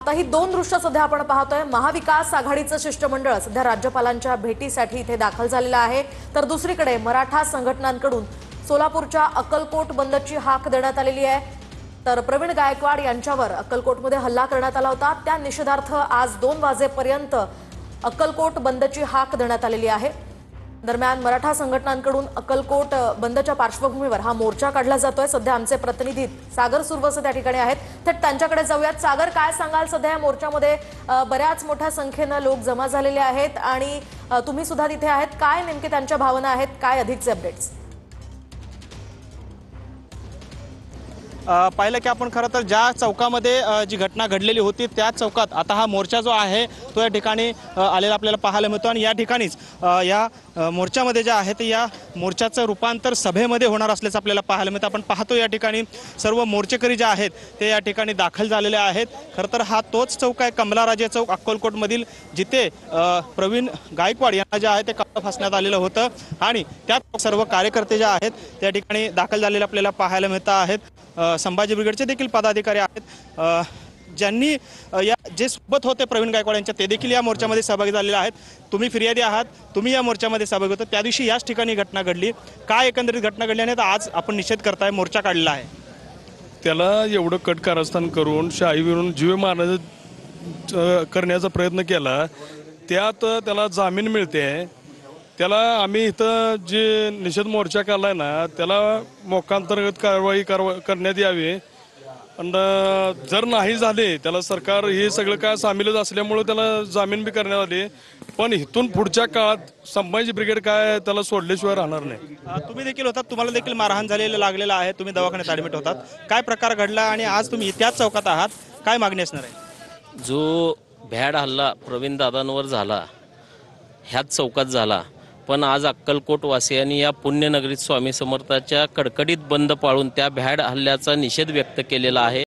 आता ही दोन दृश्य सध्या आपण पाहतोय। महाविकास आघाडीचं शिष्टमंडळ सध्या राज्यपालांच्या भेटीसाठी इथे दाखल झालेलं आहे, तर दुसरीकडे मराठा संघटनांकडून सोलापूरच्या अक्कलकोट बंदची हाक देण्यात आलेली आहे। तर प्रवीण गायकवाड यांच्यावर अक्कलकोटमध्ये हल्ला करण्यात आला होता, त्या निषेधार्थ आज 2 वाजेपर्यंत अक्कलकोट बंदची हाक देण्यात आलेली आहे। दरम्यान मराठा संघटनांकडून अक्कलकोट बंदच्या पार्श्वभूमीवर हा मोर्चा काढला जातोय। सध्या आमचे प्रतिनिधी सागर सुरवसे त्या ठिकाणी आहेत, थेट त्यांच्याकडे जाऊयात। सागर, काय सांगाल? सध्या या मोर्चामध्ये बऱ्याच मोठ्या संख्येने लोक जमा झालेले आहेत आणि तुम्ही सुद्धा तिथे आहेत, काय नेमके त्यांच्या भावना आहेत, काय अधिकचे अपडेट्स? पाहिलं की आपण खरं तर ज्या चौकामध्ये जी घटना घडलेली होती त्या चौकात आता हा मोर्चा जो आहे तो या ठिकाणी आलेला आपल्याला पाहायला मिळतो। आणि या ठिकाणीच या मोर्चामध्ये जे आहे ते या मोर्चाचं रूपांतर सभेमध्ये होणार असल्याचं आपल्याला पाहायला मिळतं। आपण पाहतो या ठिकाणी सर्व मोर्चेकरी जे आहेत ते या ठिकाणी दाखल झालेले आहेत। खरं तर हा तोच चौक आहे, कमलाराजे चौक अक्कलकोटमधील, जिथे प्रवीण गायकवाड यांना जे आहे ते कळप फासण्यात आलेलं होतं आणि त्यात सर्व कार्यकर्ते जे आहेत त्या ठिकाणी दाखल झालेले आपल्याला पाहायला मिळत आहेत। संभाजी ब्रिगेडचे देखील पदाधिकारी आहेत, ज्यांनी या जे सोबत होते प्रवीण गायकवाड यांच्या, ते देखील या मोर्चामध्ये सहभागी झालेले आहेत। तुम्ही फिर्यादी आहात, तुम्ही या मोर्चामध्ये सहभागी होता, त्या दिवशी याच ठिकाणी घटना घडली, काय एकंदरीत घटना घडली आणि आज आपण निषेध करताय, मोर्चा काढलेला आहे? त्याला एवढं कट कारस्थान करून शाहीवरून जीवमारण करण्याचा प्रयत्न केला, त्यात त्याला जामीन मिळते। त्याला आम्ही इथं जे निषेध मोर्चा काढलाय ना, त्याला मोक्कांतर्गत कारवाई करण्यात यावी। आणि जर नाही झाले त्याला सरकार हे सगळं काय सामीलच असल्यामुळे त्याला जामीन बी करण्यात आली, पण इथून पुढच्या काळात संभाजी ब्रिगेड काय त्याला सोडल्याशिवाय राहणार नाही। तुम्ही देखील होतात, तुम्हाला देखील मारहाण झालेलं लागलेलं आहे, तुम्ही दवाखान्यात ॲडमिट होतात, काय प्रकार घडला आणि आज तुम्ही त्याच चौकात आहात, काय मागणी असणार आहे? जो भ्याड हल्ला प्रवीण दादांवर झाला ह्याच चौकात झाला, पण आज अक्कलकोट वासियांनी या पुण्यनगरीत स्वामी समर्थाच्या कडकडीत बंद पाळून त्या भ्याड हल्ल्याचा निषेध व्यक्त केलेला आहे।